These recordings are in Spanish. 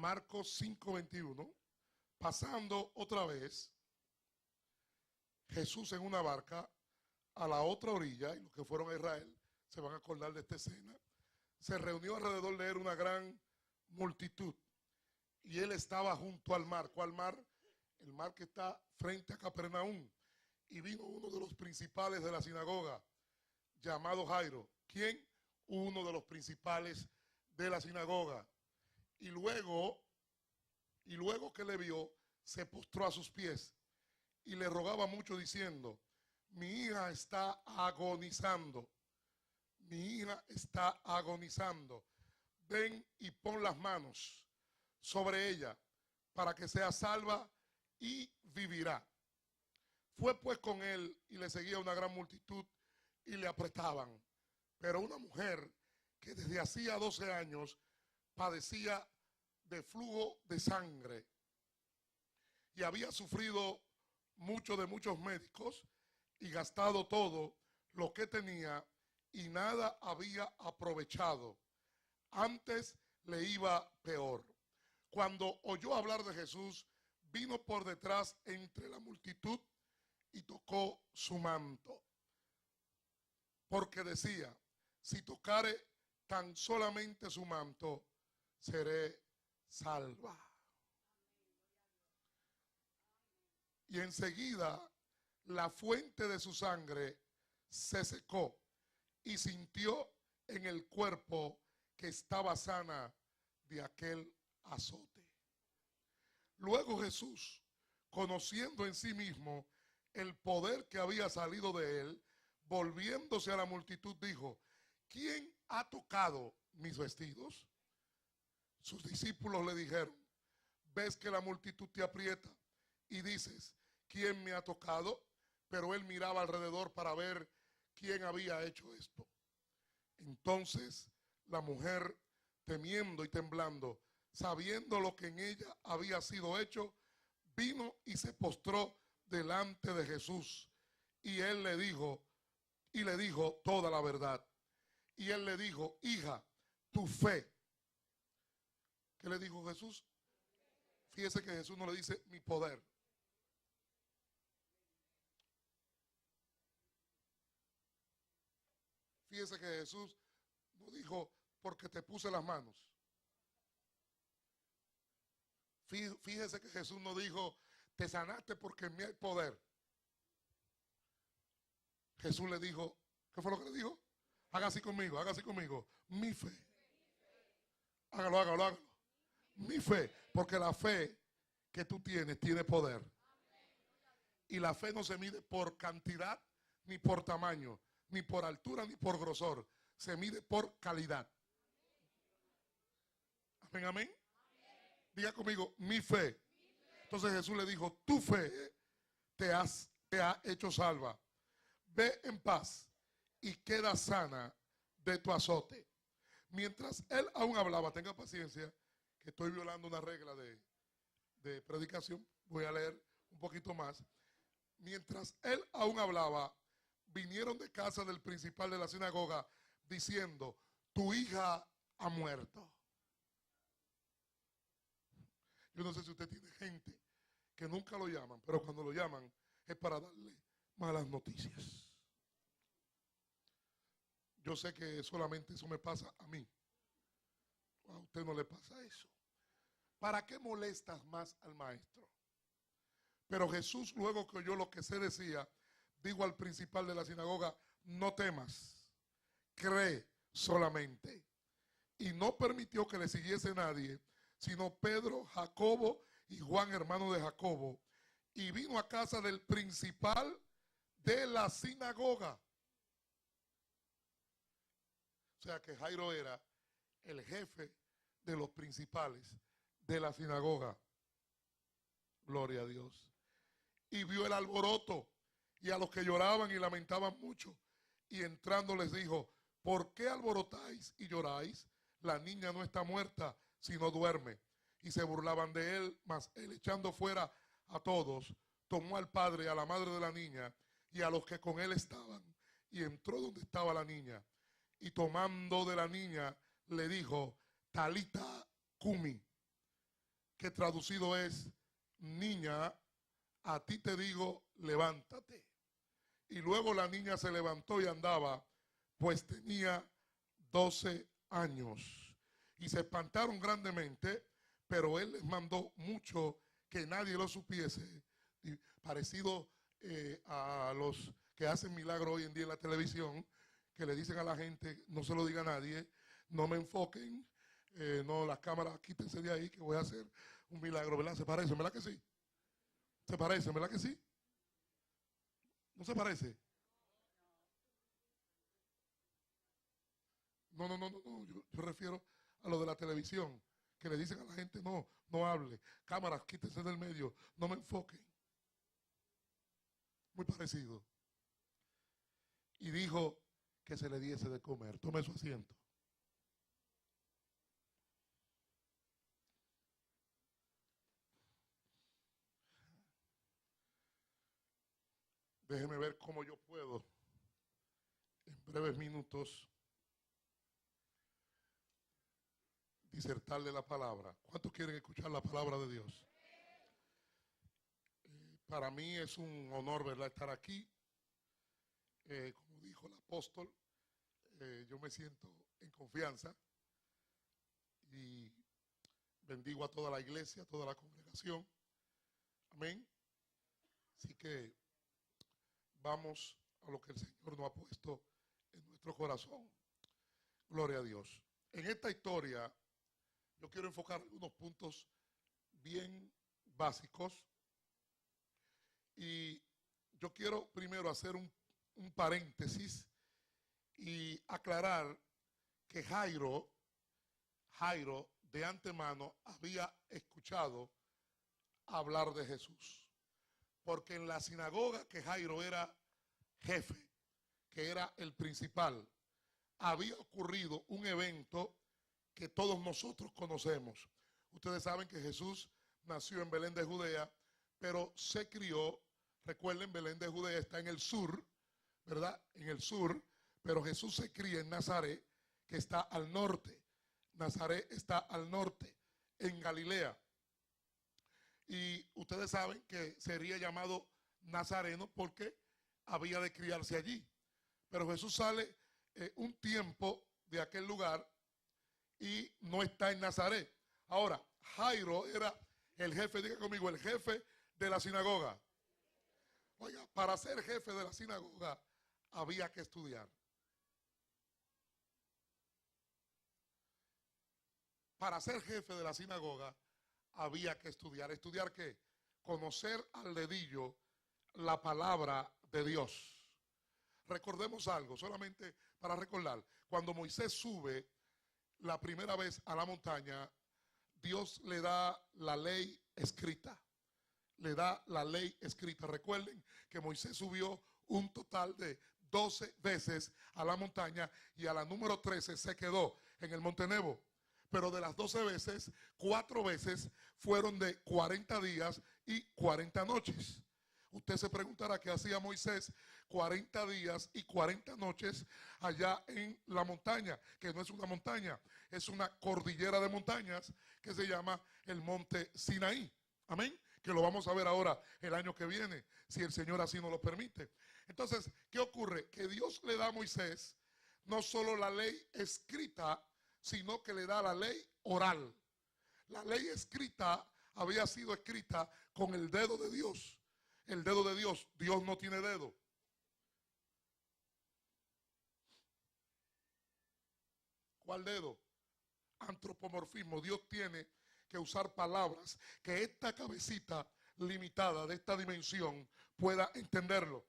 Marcos 5:21, pasando otra vez Jesús en una barca a la otra orilla, y los que fueron a Israel se van a acordar de esta escena, se reunió alrededor de él una gran multitud, y él estaba junto al mar. ¿Cuál mar? El mar que está frente a Capernaum. Y vino uno de los principales de la sinagoga, llamado Jairo. ¿Quién? Uno de los principales de la sinagoga. Y luego que le vio, se postró a sus pies y le rogaba mucho diciendo: mi hija está agonizando, mi hija está agonizando. Ven y pon las manos sobre ella para que sea salva y vivirá. Fue pues con él y le seguía una gran multitud y le apretaban. Pero una mujer que desde hacía 12 años padecía de flujo de sangre y había sufrido mucho de muchos médicos y gastado todo lo que tenía y nada había aprovechado, antes le iba peor. Cuando oyó hablar de Jesús, vino por detrás entre la multitud y tocó su manto, porque decía: si tocare tan solamente su manto, seré salva. Y enseguida la fuente de su sangre se secó y sintió en el cuerpo que estaba sana de aquel azote. Luego Jesús, conociendo en sí mismo el poder que había salido de él, volviéndose a la multitud, dijo: ¿quién ha tocado mis vestidos? Sus discípulos le dijeron: ves que la multitud te aprieta y dices: ¿quién me ha tocado? Pero él miraba alrededor para ver quién había hecho esto. Entonces la mujer, temiendo y temblando, sabiendo lo que en ella había sido hecho, vino y se postró delante de Jesús. Y él le dijo toda la verdad. Y él le dijo: hija, tu fe. ¿Qué le dijo Jesús? Fíjese que Jesús no le dice mi poder. Fíjese que Jesús no dijo porque te puse las manos. Fíjese que Jesús no dijo te sanaste porque en mí hay poder. Jesús le dijo, ¿qué fue lo que le dijo? Haga así conmigo, mi fe. Hágalo. Mi fe, porque la fe que tú tienes tiene poder. Y la fe no se mide por cantidad, ni por tamaño, ni por altura, ni por grosor. Se mide por calidad. Amén, amén. Diga conmigo, mi fe. Entonces Jesús le dijo: tu fe te ha hecho salva. Ve en paz y queda sana de tu azote. Mientras él aún hablaba, tenga paciencia, que estoy violando una regla de predicación. Voy a leer un poquito más. Mientras él aún hablaba, vinieron de casa del principal de la sinagoga diciendo: tu hija ha muerto. Yo no sé si usted tiene gente que nunca lo llaman, pero cuando lo llaman es para darle malas noticias. Yo sé que solamente eso me pasa a mí. A usted no le pasa eso. ¿Para qué molestas más al maestro? Pero Jesús, luego que oyó lo que se decía, dijo al principal de la sinagoga: no temas, cree solamente. Y no permitió que le siguiese nadie, sino Pedro, Jacobo y Juan, hermano de Jacobo. Y vino a casa del principal de la sinagoga. O sea que Jairo era el jefe de los principales de la sinagoga. Gloria a Dios. Y vio el alboroto y a los que lloraban y lamentaban mucho. Y entrando les dijo: ¿por qué alborotáis y lloráis? La niña no está muerta, sino duerme. Y se burlaban de él, mas él, echando fuera a todos, tomó al padre y a la madre de la niña y a los que con él estaban, y entró donde estaba la niña. Y tomando de la niña, le dijo: Talita cumi, que traducido es: niña, a ti te digo, levántate. Y luego la niña se levantó y andaba, pues tenía 12 años. Y se espantaron grandemente, pero él les mandó mucho que nadie lo supiese. Y parecido a los que hacen milagros hoy en día en la televisión, que le dicen a la gente: no se lo diga a nadie, no me enfoquen, no, las cámaras, quítense de ahí que voy a hacer un milagro, ¿verdad? ¿Se parece? ¿Verdad que sí? ¿Se parece? ¿Verdad que sí? ¿No se parece? No, no, no, no, no. Yo refiero a lo de la televisión, que le dicen a la gente: no, no hable, cámaras, quítense del medio, no me enfoquen. Muy parecido. Y dijo que se le diese de comer. Tome su asiento. Déjeme ver cómo yo puedo, en breves minutos, disertarle la palabra. ¿Cuántos quieren escuchar la palabra de Dios? Para mí es un honor, ¿verdad?, estar aquí. Como dijo el apóstol, yo me siento en confianza y bendigo a toda la iglesia, a toda la congregación. Amén. Así que vamos a lo que el Señor nos ha puesto en nuestro corazón. Gloria a Dios. En esta historia yo quiero enfocar algunos puntos bien básicos y yo quiero primero hacer un paréntesis y aclarar que Jairo de antemano había escuchado hablar de Jesús, porque en la sinagoga que Jairo era jefe, que era el principal, había ocurrido un evento que todos nosotros conocemos. Ustedes saben que Jesús nació en Belén de Judea, pero se crió, recuerden, Belén de Judea está en el sur, ¿verdad? En el sur, pero Jesús se cría en Nazaret, que está al norte. Nazaret está al norte, en Galilea. Y ustedes saben que sería llamado nazareno porque había de criarse allí. Pero Jesús sale un tiempo de aquel lugar y no está en Nazaret. Ahora, Jairo era el jefe, diga conmigo, el jefe de la sinagoga. Oiga, para ser jefe de la sinagoga había que estudiar. Para ser jefe de la sinagoga había que estudiar. ¿Estudiar qué? Conocer al dedillo la palabra de Dios. Recordemos algo, solamente para recordar. Cuando Moisés sube la primera vez a la montaña, Dios le da la ley escrita. Le da la ley escrita. Recuerden que Moisés subió un total de 12 veces a la montaña y a la número 13 se quedó en el Monte Nebo. Pero de las 12 veces, 4 veces fueron de 40 días y 40 noches. Usted se preguntará qué hacía Moisés 40 días y 40 noches allá en la montaña, que no es una montaña, es una cordillera de montañas que se llama el Monte Sinaí. Amén. Que lo vamos a ver ahora el año que viene, si el Señor así nos lo permite. Entonces, ¿qué ocurre? Que Dios le da a Moisés no solo la ley escrita, sino que le da la ley oral. La ley escrita había sido escrita con el dedo de Dios. El dedo de Dios. Dios no tiene dedo. ¿Cuál dedo? Antropomorfismo. Dios tiene que usar palabras que esta cabecita limitada de esta dimensión pueda entenderlo.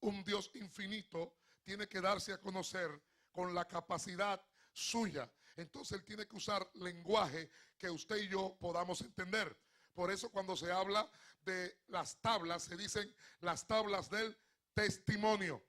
Un Dios infinito tiene que darse a conocer con la capacidad suya. Entonces él tiene que usar lenguaje que usted y yo podamos entender. Por eso cuando se habla de las tablas, se dicen las tablas del testimonio.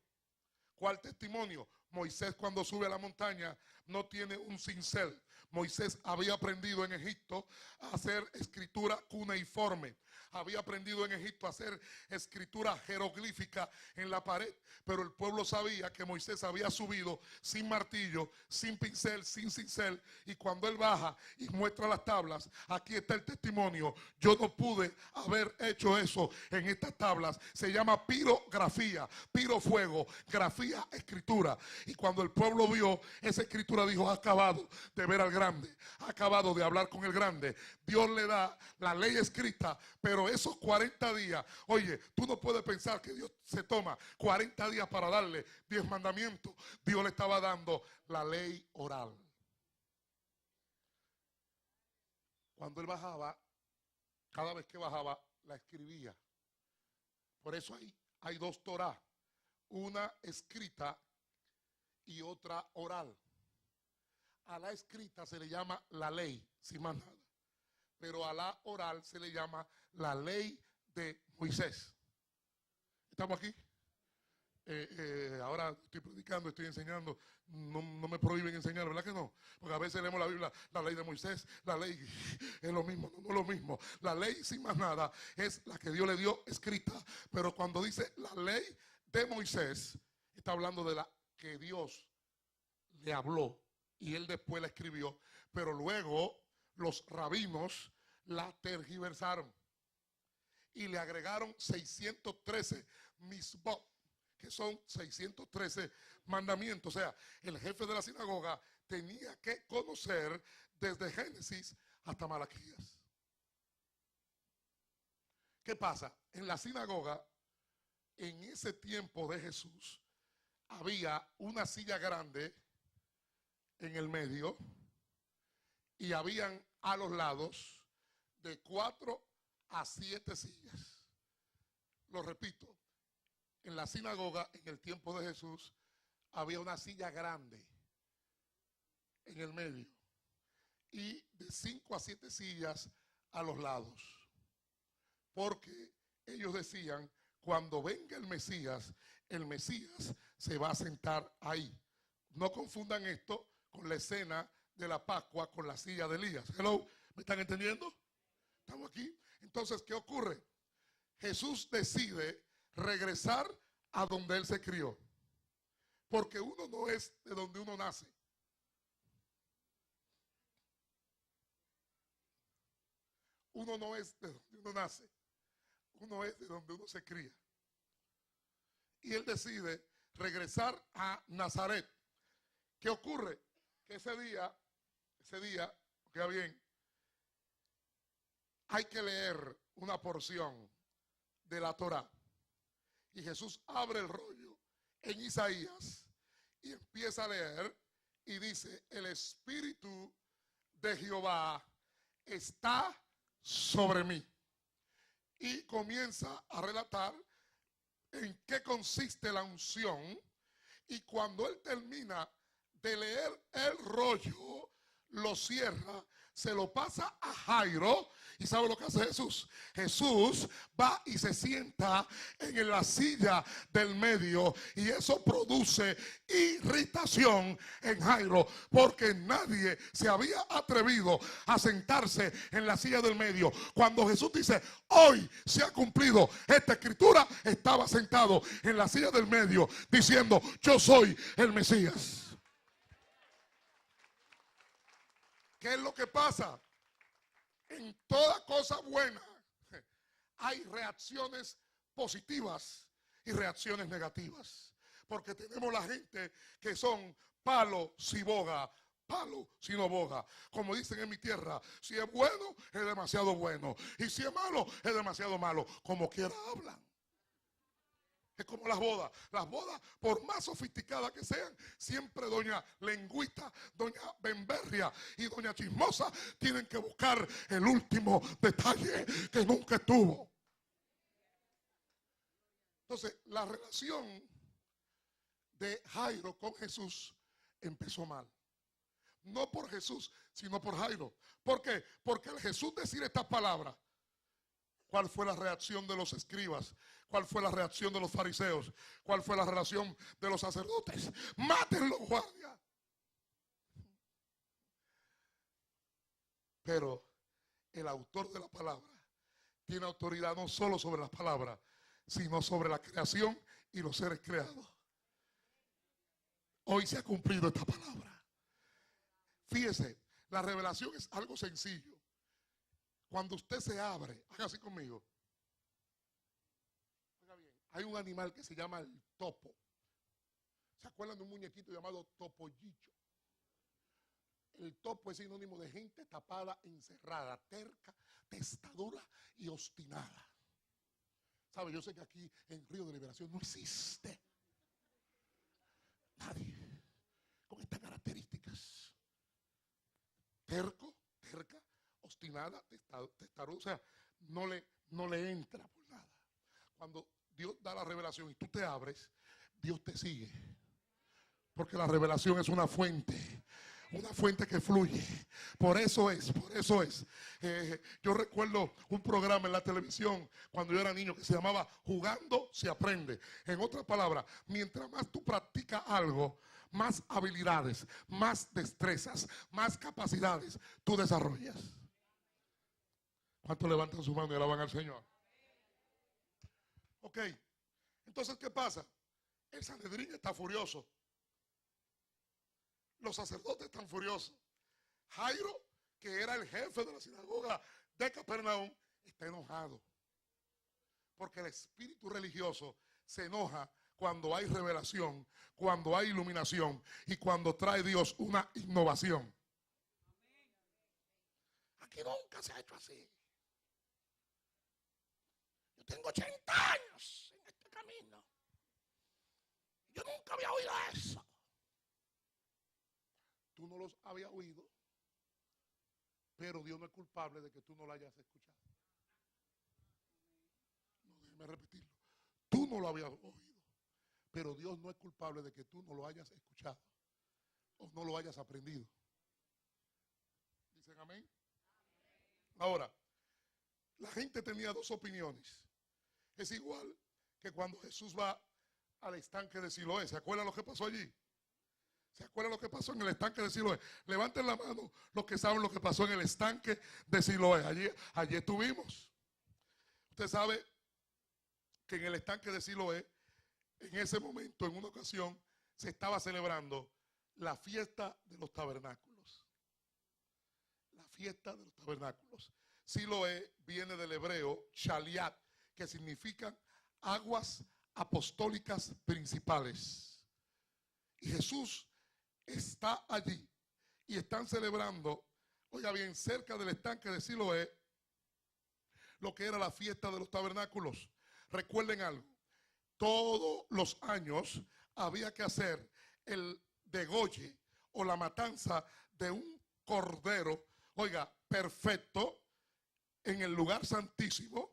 ¿Cuál testimonio? Moisés cuando sube a la montaña no tiene un cincel. Moisés había aprendido en Egipto a hacer escritura cuneiforme. Había aprendido en Egipto a hacer escritura jeroglífica en la pared. Pero el pueblo sabía que Moisés había subido sin martillo, sin pincel, sin cincel. Y cuando él baja y muestra las tablas, aquí está el testimonio. Yo no pude haber hecho eso en estas tablas. Se llama pirografía, pirofuego, grafía, escritura. Y cuando el pueblo vio esa escritura, dijo: ha acabado de ver al grande, ha acabado de hablar con el grande. Dios le da la ley escrita, pero esos 40 días, oye, tú no puedes pensar que Dios se toma 40 días para darle 10 mandamientos. Dios le estaba dando la ley oral. Cuando él bajaba, cada vez que bajaba, la escribía. Por eso hay dos Torah, una escrita y otra oral. A la escrita se le llama la ley, sin más nada. Pero a la oral se le llama la ley de Moisés. ¿Estamos aquí? Ahora estoy predicando, estoy enseñando. No me prohíben enseñar, ¿verdad que no? Porque a veces leemos la Biblia, la ley de Moisés, la ley es lo mismo, no es lo mismo. La ley, sin más nada, es la que Dios le dio escrita. Pero cuando dice la ley de Moisés, está hablando de la que Dios le habló y él después la escribió. Pero luego los rabinos la tergiversaron y le agregaron 613 misbot, que son 613 mandamientos. O sea, el jefe de la sinagoga tenía que conocer desde Génesis hasta Malaquías. ¿Qué pasa? En la sinagoga, en ese tiempo de Jesús, había una silla grande en el medio y habían a los lados de 4 a 7 sillas. Lo repito, en la sinagoga, en el tiempo de Jesús, había una silla grande en el medio y de 5 a 7 sillas a los lados. Porque ellos decían: cuando venga el Mesías se va a sentar ahí. No confundan esto con la escena de la Pascua con la silla de Elías. Hello, ¿me están entendiendo? ¿Estamos aquí? Entonces, ¿qué ocurre? Jesús decide regresar a donde él se crió. Porque uno no es de donde uno nace. Uno no es de donde uno nace. Uno es de donde uno se cría. Y él decide regresar a Nazaret. ¿Qué ocurre? Que ese día, oiga bien, hay que leer una porción de la Torá. Y Jesús abre el rollo en Isaías y empieza a leer y dice: el Espíritu de Jehová está sobre mí. Y comienza a relatar en qué consiste la unción. Y cuando él termina de leer el rollo, lo cierra, se lo pasa a Jairo. ¿Y sabe lo que hace Jesús? Jesús va y se sienta en la silla del medio, y eso produce irritación en Jairo, porque nadie se había atrevido a sentarse en la silla del medio. Cuando Jesús dice: hoy se ha cumplido esta escritura, estaba sentado en la silla del medio diciendo: yo soy el Mesías. ¿Qué es lo que pasa? En toda cosa buena hay reacciones positivas y reacciones negativas. Porque tenemos la gente que son palo si boga, palo si no boga. Como dicen en mi tierra: si es bueno, es demasiado bueno, y si es malo, es demasiado malo. Como quiera hablan. Es como las bodas. Las bodas, por más sofisticadas que sean, siempre doña Lengüita, doña Bemberria y doña Chismosa tienen que buscar el último detalle que nunca tuvo. Entonces, la relación de Jairo con Jesús empezó mal. No por Jesús, sino por Jairo. ¿Por qué? Porque al Jesús decir estas palabras, ¿cuál fue la reacción de los escribas? ¿Cuál fue la reacción de los fariseos? ¿Cuál fue la reacción de los sacerdotes? ¡Mátenlo, guardia! Pero el autor de la palabra tiene autoridad no solo sobre las palabras, sino sobre la creación y los seres creados. Hoy se ha cumplido esta palabra. Fíjese, la revelación es algo sencillo. Cuando usted se abre, haga así conmigo. Oiga bien, hay un animal que se llama el topo. ¿Se acuerdan de un muñequito llamado topollillo? El topo es sinónimo de gente tapada, encerrada, terca, testadura y obstinada. ¿Sabe? Yo sé que aquí en Río de Liberación no existe nadie con estas características. Terco, terca, obstinada, testaruda. O sea, no le entra por nada. Cuando Dios da la revelación y tú te abres, Dios te sigue. Porque la revelación es una fuente que fluye. Por eso es. Yo recuerdo un programa en la televisión cuando yo era niño que se llamaba Jugando se aprende. En otras palabras, mientras más tú practicas algo, más habilidades, más destrezas, más capacidades tú desarrollas. ¿Cuántos levantan su mano y alaban al Señor? Ok, entonces ¿qué pasa? El Sanedrín está furioso. Los sacerdotes están furiosos. Jairo, que era el jefe de la sinagoga de Capernaum, está enojado. Porque el espíritu religioso se enoja cuando hay revelación, cuando hay iluminación y cuando trae Dios una innovación. Aquí nunca se ha hecho así. Yo tengo 80 años en este camino. Yo nunca había oído eso. Tú no los habías oído, pero Dios no es culpable de que tú no lo hayas escuchado. No, déjeme repetirlo. Tú no lo habías oído, pero Dios no es culpable de que tú no lo hayas escuchado o no lo hayas aprendido. ¿Dicen amén? Ahora, la gente tenía dos opiniones. Es igual que cuando Jesús va al estanque de Siloé. ¿Se acuerdan lo que pasó allí? ¿Se acuerdan lo que pasó en el estanque de Siloé? Levanten la mano los que saben lo que pasó en el estanque de Siloé. Allí estuvimos. Usted sabe que en el estanque de Siloé, en ese momento, en una ocasión, se estaba celebrando la fiesta de los tabernáculos. La fiesta de los tabernáculos. Siloé viene del hebreo Shaliat, que significan aguas apostólicas principales. Y Jesús está allí y están celebrando, oiga bien, cerca del estanque de Siloé, lo que era la fiesta de los tabernáculos. Recuerden algo, todos los años había que hacer el degolle o la matanza de un cordero, oiga, perfecto, en el lugar santísimo,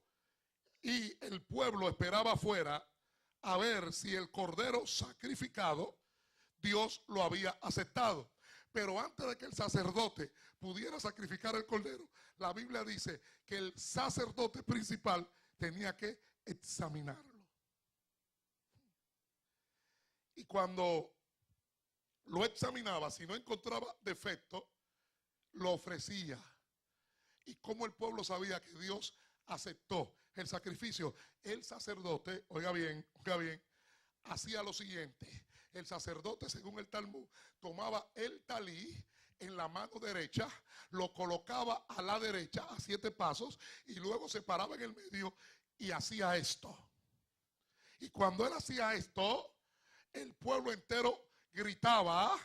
y el pueblo esperaba afuera a ver si el cordero sacrificado Dios lo había aceptado. Pero antes de que el sacerdote pudiera sacrificar el cordero, la Biblia dice que el sacerdote principal tenía que examinarlo. Y cuando lo examinaba, si no encontraba defecto, lo ofrecía. Y como el pueblo sabía que Dios aceptó el sacrificio, el sacerdote, oiga bien, hacía lo siguiente. El sacerdote, según el Talmud, tomaba el talí en la mano derecha, lo colocaba a la derecha a 7 pasos y luego se paraba en el medio y hacía esto. Y cuando él hacía esto, el pueblo entero gritaba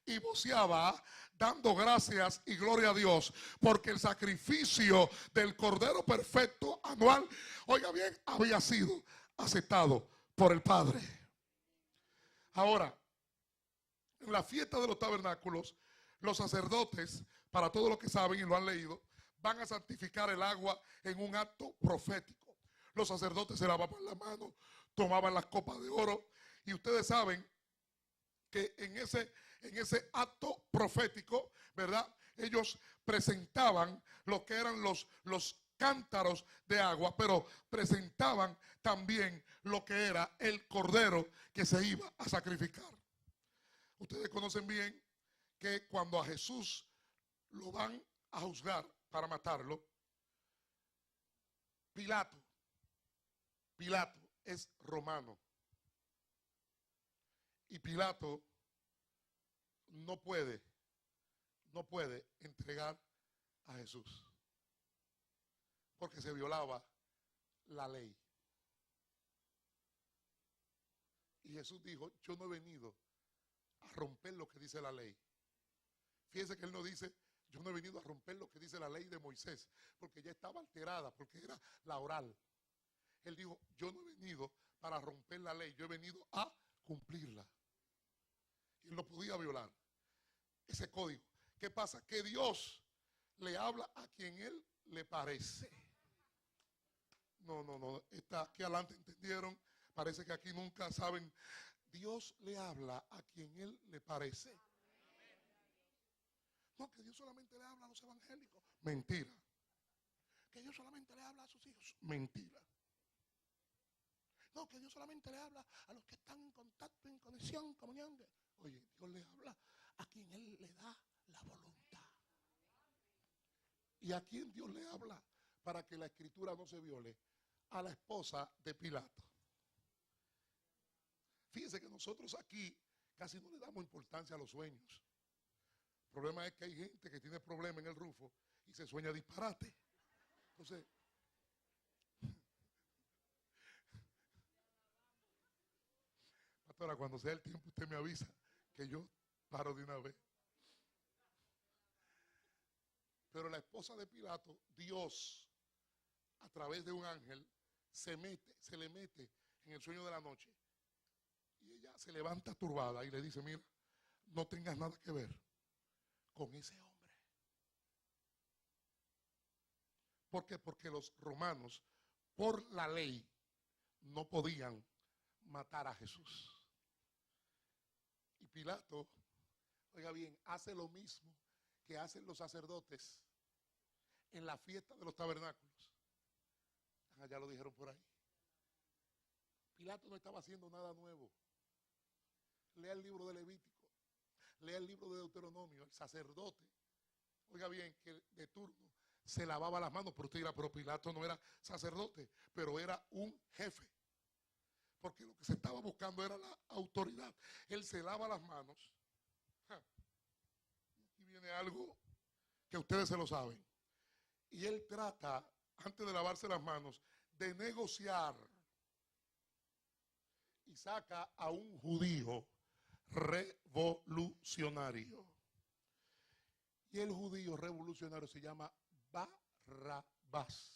y voceaba dando gracias y gloria a Dios, porque el sacrificio del Cordero Perfecto anual, oiga bien, había sido aceptado por el Padre. Ahora, en la fiesta de los tabernáculos, los sacerdotes, para todos los que saben y lo han leído, van a santificar el agua en un acto profético. Los sacerdotes se lavaban la mano, tomaban las copas de oro, y ustedes saben que en ese acto profético, ¿verdad? Ellos presentaban lo que eran los cántaros de agua, pero presentaban también lo que era el cordero que se iba a sacrificar. Ustedes conocen bien que cuando a Jesús lo van a juzgar para matarlo. Pilato es romano. Y Pilato no puede entregar a Jesús, porque se violaba la ley. Y Jesús dijo, yo no he venido a romper lo que dice la ley. Fíjense que él no dice, yo no he venido a romper lo que dice la ley de Moisés, porque ya estaba alterada, porque era la oral. Él dijo, yo no he venido para romper la ley, yo he venido a cumplirla. Y él no podía violar ese código. ¿Qué pasa? Que Dios le habla a quien él le parece. No, está aquí adelante, ¿entendieron? Parece que aquí nunca saben. Dios le habla a quien él le parece. No, que Dios solamente le habla a los evangélicos. Mentira. Que Dios solamente le habla a sus hijos. Mentira. No, que Dios solamente le habla a los que están en contacto, en conexión, comunión. Oye, Dios le habla a quien él le da la voluntad. ¿Y a quién Dios le habla para que la escritura no se viole? A la esposa de Pilato. Fíjense que nosotros aquí casi no le damos importancia a los sueños. El problema es que hay gente que tiene problemas en el rufo y se sueña disparate. Entonces, pastora, cuando sea el tiempo usted me avisa que yo paro de una vez. Pero la esposa de Pilato, Dios, a través de un ángel, se le mete en el sueño de la noche. Y ella se levanta turbada y le dice, mira, no tengas nada que ver con ese hombre. ¿Por qué? Porque los romanos, por la ley, no podían matar a Jesús. Y Pilato, oiga bien, hace lo mismo que hacen los sacerdotes en la fiesta de los tabernáculos. Ya lo dijeron por ahí. Pilato no estaba haciendo nada nuevo. Lea el libro de Levítico, lea el libro de Deuteronomio. El sacerdote, oiga bien, que de turno se lavaba las manos. Pero usted dirá, pero Pilato no era sacerdote, pero era un jefe. Porque lo que se estaba buscando era la autoridad. Él se lava las manos. Aquí viene algo que ustedes se lo saben. Y él trata, antes de lavarse las manos, de negociar. Y saca a un judío revolucionario. Y el judío revolucionario se llama Barrabás.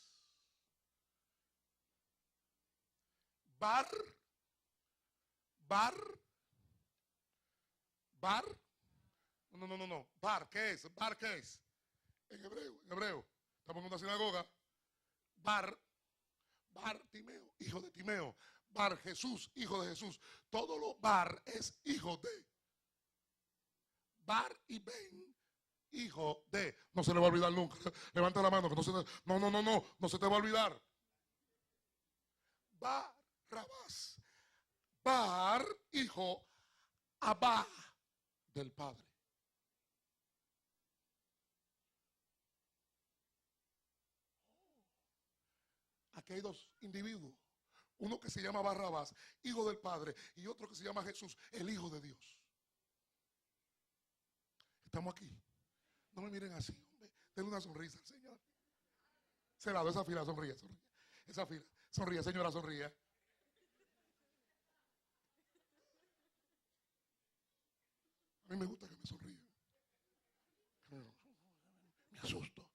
Bar. No. Bar, ¿qué es? ¿Bar qué es? En hebreo. Estamos en una sinagoga. Bar Timeo, hijo de Timeo. Bar Jesús, hijo de Jesús. Todo lo bar es hijo de. Bar y Ben, hijo de. No se le va a olvidar nunca. Levanta la mano que no se te, no se te va a olvidar. Barrabás. Bar, hijo, Abba, del Padre. Aquí hay dos individuos. Uno que se llama Barrabás, hijo del Padre, y otro que se llama Jesús, el Hijo de Dios. Estamos aquí. No me miren así, hombre. Denle una sonrisa al Señor. Cerrado, esa fila, sonríe. Esa fila, sonríe, señora, sonríe. A mí me gusta que me sonríen. Me asusto.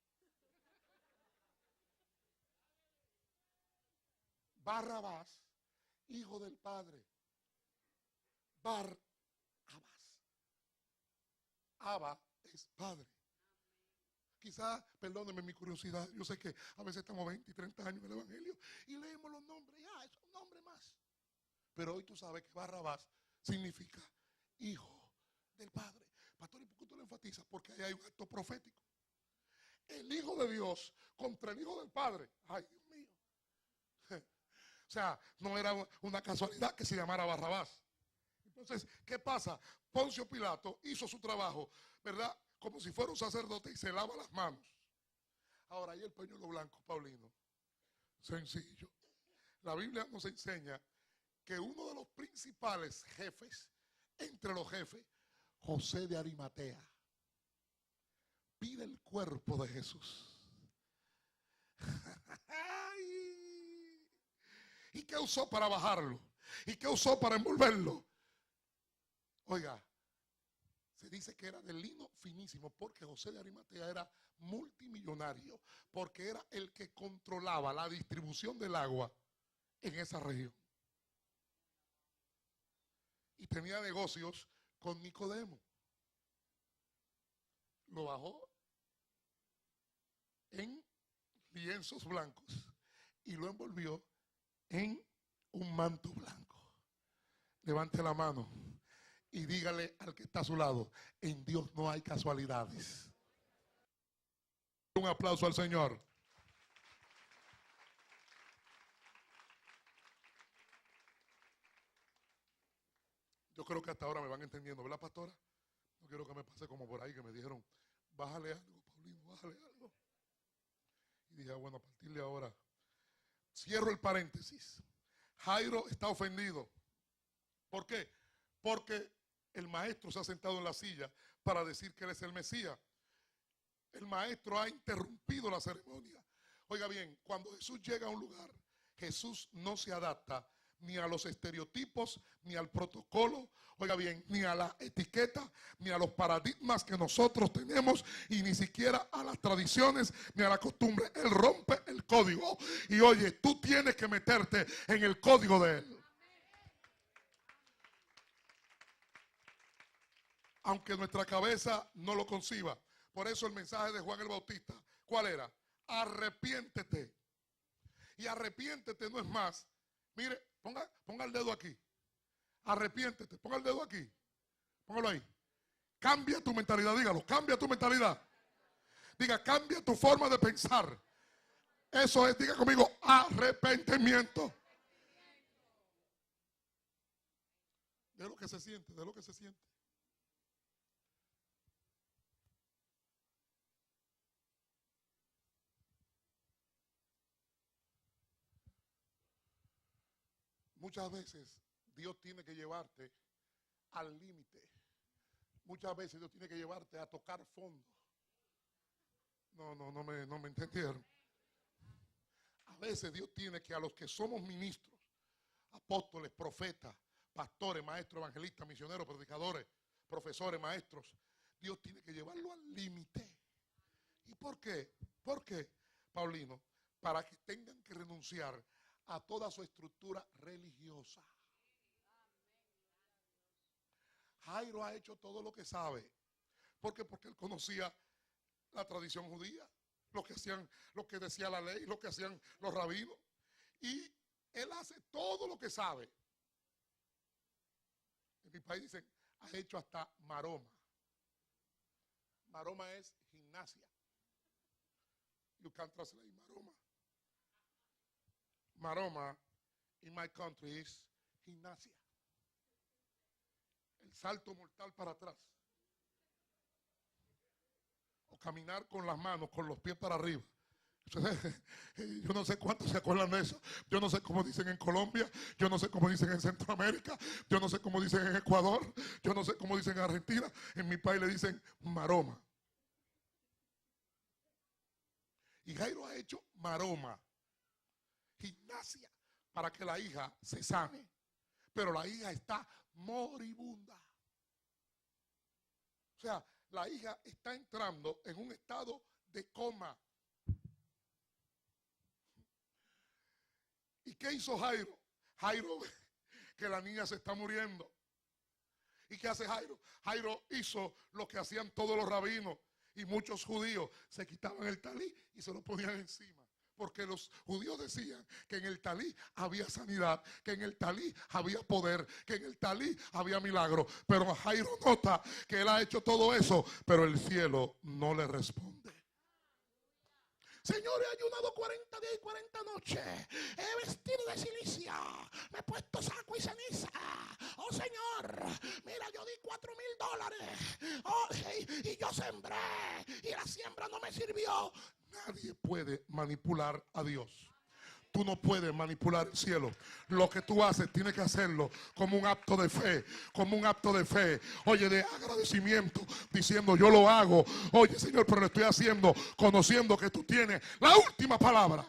Barrabás, hijo del Padre. Barrabás. Abba es Padre. Quizá, perdónenme mi curiosidad, yo sé que a veces estamos 20 y 30 años en el Evangelio y leemos los nombres, es un nombre más. Pero hoy tú sabes que Barrabás significa hijo del Padre. Pastor, ¿y por qué tú lo enfatizas? Porque ahí hay un acto profético. El Hijo de Dios contra el Hijo del Padre. Ay, Dios mío. O sea, no era una casualidad que se llamara Barrabás. Entonces, ¿qué pasa? Poncio Pilato hizo su trabajo, ¿verdad? Como si fuera un sacerdote y se lava las manos. Ahora, ahí el pañuelo blanco, Paulino. Sencillo. La Biblia nos enseña que uno de los principales jefes, entre los jefes, José de Arimatea, pide el cuerpo de Jesús. ¿Y qué usó para bajarlo? ¿Y qué usó para envolverlo? Oiga, se dice que era de lino finísimo porque José de Arimatea era multimillonario, porque era el que controlaba la distribución del agua en esa región. Y tenía negocios con Nicodemo. Lo bajó en lienzos blancos y lo envolvió en un manto blanco. Levante la mano y dígale al que está a su lado: en Dios no hay casualidades. Un aplauso al Señor. Yo creo que hasta ahora me van entendiendo, ¿verdad, pastora? No quiero que me pase como por ahí que me dijeron: bájale algo, Paulino, bájale algo. Y dije: bueno, a partir de ahora, cierro el paréntesis. Jairo está ofendido. ¿Por qué? Porque el maestro se ha sentado en la silla para decir que él es el Mesías. El maestro ha interrumpido la ceremonia. Oiga bien, cuando Jesús llega a un lugar, Jesús no se adapta ni a los estereotipos, ni al protocolo, oiga bien, ni a la etiqueta, ni a los paradigmas que nosotros tenemos, y ni siquiera a las tradiciones, ni a la costumbre. Él rompe el código. Y oye, tú tienes que meterte en el código de Él. Aunque nuestra cabeza no lo conciba. Por eso el mensaje de Juan el Bautista, ¿cuál era? Arrepiéntete. Y arrepiéntete no es más. Mire, ponga el dedo aquí. Arrepiéntete, ponga el dedo aquí. Póngalo ahí. Cambia tu mentalidad, dígalo, cambia tu mentalidad. Diga, cambia tu forma de pensar. Eso es, diga conmigo, arrepentimiento. De lo que se siente, de lo que se siente. Muchas veces Dios tiene que llevarte al límite. Muchas veces Dios tiene que llevarte a tocar fondo. No me entendieron. A veces Dios tiene que, a los que somos ministros, apóstoles, profetas, pastores, maestros, evangelistas, misioneros, predicadores, profesores, maestros, Dios tiene que llevarlo al límite. ¿Y por qué? ¿Por qué, Paulino? Para que tengan que renunciar a toda su estructura religiosa. Jairo ha hecho todo lo que sabe. ¿Por qué? Porque él conocía la tradición judía, lo que hacían, lo que decía la ley, lo que hacían los rabinos. Y él hace todo lo que sabe. En mi país dicen, ha hecho hasta maroma. Maroma es gimnasia. You can't translate maroma. Maroma in my country is gimnasia. El salto mortal para atrás. O caminar con las manos, con los pies para arriba. Yo no sé cuántos se acuerdan de eso. Yo no sé cómo dicen en Colombia. Yo no sé cómo dicen en Centroamérica. Yo no sé cómo dicen en Ecuador. Yo no sé cómo dicen en Argentina. En mi país le dicen maroma. Y Jairo ha hecho maroma, gimnasia, para que la hija se sane. Pero la hija está moribunda. O sea, la hija está entrando en un estado de coma. ¿Y qué hizo Jairo? Jairo, que la niña se está muriendo. ¿Y qué hace Jairo? Jairo hizo lo que hacían todos los rabinos y muchos judíos. Se quitaban el talí y se lo ponían encima. Porque los judíos decían que en el talí había sanidad, que en el talí había poder, que en el talí había milagro. Pero Jairo nota que él ha hecho todo eso, pero el cielo no le responde. Señor, he ayunado 40 días y 40 noches. He vestido de cilicia. Me he puesto saco y ceniza. Oh, Señor, mira, yo di $4,000. Oh, y yo sembré. Y la siembra no me sirvió Nadie puede manipular a Dios. Tú no puedes manipular el cielo. Lo que tú haces, tienes que hacerlo como un acto de fe, como un acto de fe. Oye, de agradecimiento, diciendo yo lo hago. Oye, Señor, pero lo estoy haciendo conociendo que tú tienes la última palabra.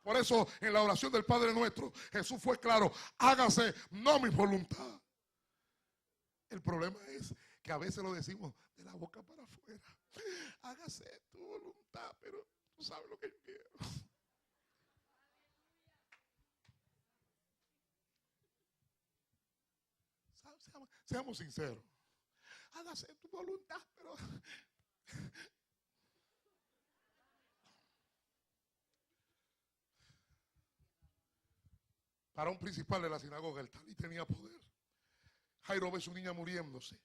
Por eso en la oración del Padre Nuestro, Jesús fue claro: hágase no mi voluntad. El problema es que a veces lo decimos de la boca para afuera. Hágase tu voluntad, pero tú sabes lo que yo quiero. Seamos sinceros. Hágase tu voluntad, pero para un principal de la sinagoga, el talí tenía poder. Jairo ve a su niña muriéndose.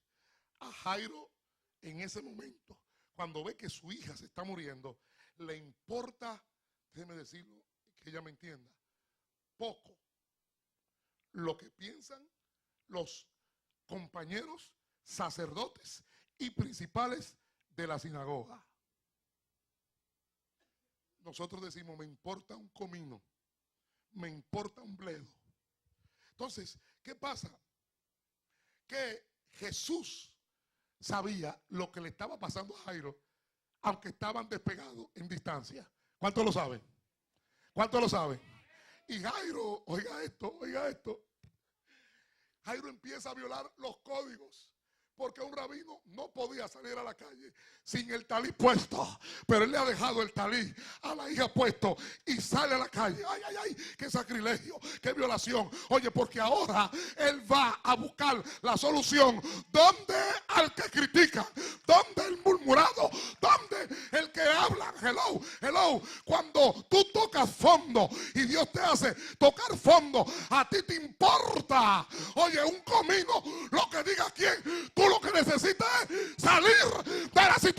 A Jairo, en ese momento, cuando ve que su hija se está muriendo, le importa, déjeme decirlo, que ella me entienda, poco lo que piensan los compañeros sacerdotes y principales de la sinagoga. Nosotros decimos: me importa un comino, me importa un bledo. Entonces, ¿qué pasa? Que Jesús sabía lo que le estaba pasando a Jairo, aunque estaban despegados en distancia. ¿Cuántos lo saben? ¿Cuántos lo saben? Y Jairo, oiga esto, Jairo empieza a violar los códigos, porque un rabino no podía salir a la calle sin el talí puesto. Pero él le ha dejado el talí a la hija puesto y sale a la calle. Ay, ay, ay, qué sacrilegio, qué violación. Oye, porque ahora él va a buscar la solución. ¿Dónde al que critica? ¿Dónde el murmurado? ¿Dónde el que habla? Hello, hello. Cuando tú tocas fondo y Dios te hace tocar fondo, a ti te importa, oye, un comino lo que diga quién. Tú lo que necesitas es salir de la situación.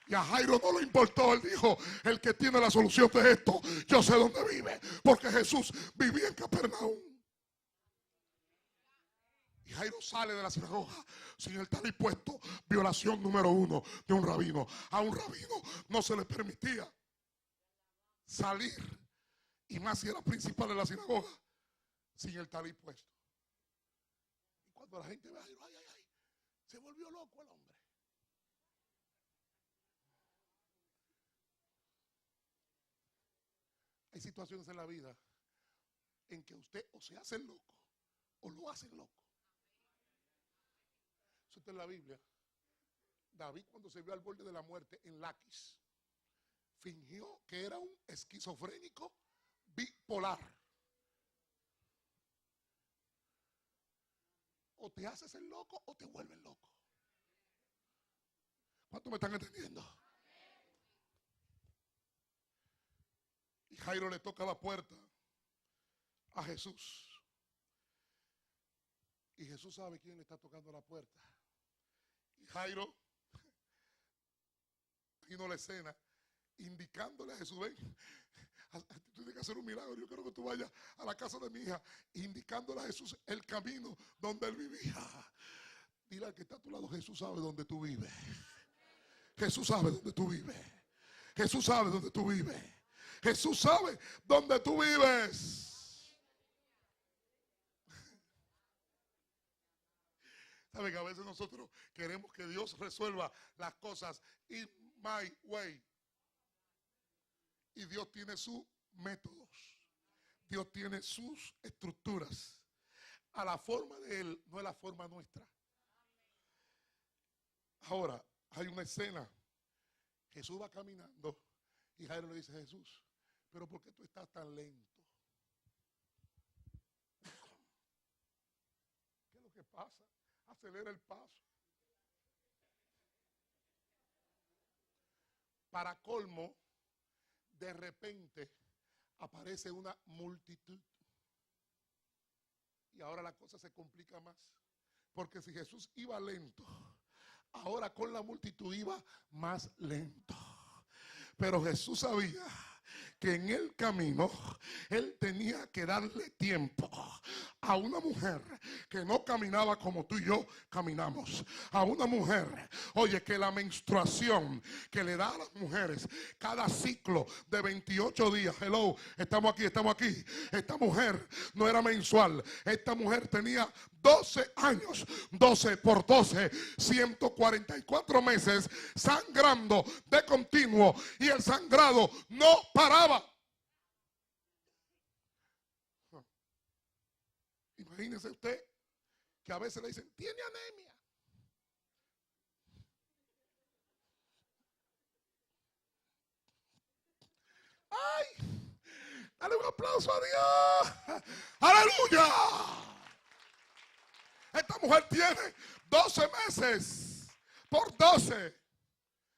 Y a Jairo no le importó. Él dijo: el que tiene la solución de esto, yo sé dónde vive, porque Jesús vivía en Capernaum. Y Jairo sale de la sinagoga sin el talí puesto. Violación número 1 de un rabino. A un rabino no se le permitía salir, y más si era principal de la sinagoga, sin el talí puesto. Y cuando la gente ve a Jairo, ay, ay, ay, se volvió loco el hombre. Hay situaciones en la vida en que usted o se hace loco o lo hacen loco. Eso está en la Biblia. David, cuando se vio al borde de la muerte en Laquis, fingió que era un esquizofrénico bipolar. O te haces el loco o te vuelves loco. ¿Cuántos me están entendiendo? Y Jairo le toca la puerta a Jesús. Y Jesús sabe quién le está tocando la puerta. Y Jairo, imagino la escena, indicándole a Jesús: ven, tú tienes que hacer un milagro, yo quiero que tú vayas a la casa de mi hija. Indicándole a Jesús el camino donde él vivía. Dile al que está a tu lado: Jesús sabe dónde tú vives. Jesús sabe dónde tú vives. Jesús sabe dónde tú vives. Jesús sabe dónde tú vives. Saben que a veces nosotros queremos que Dios resuelva las cosas in my way. Y Dios tiene sus métodos. Dios tiene sus estructuras. A la forma de Él, no es la forma nuestra. Ahora, hay una escena. Jesús va caminando y Jairo le dice: Jesús, ¿pero por qué tú estás tan lento? ¿Qué es lo que pasa? Acelera el paso. Para colmo, de repente aparece una multitud. Y ahora la cosa se complica más. Porque si Jesús iba lento, ahora con la multitud iba más lento. Pero Jesús sabía que en el camino Él tenía que darle tiempo a una mujer que no caminaba como tú y yo caminamos, a una mujer, oye, que la menstruación que le da a las mujeres cada ciclo de 28 días, hello, estamos aquí, esta mujer no era mensual, esta mujer tenía 12 años, 12 por 12, 144 meses sangrando de continuo, y el sangrado no paraba. Imagínese usted que a veces le dicen, tiene anemia. ¡Ay! Dale un aplauso a Dios. ¡Aleluya! Esta mujer tiene 12 meses por 12,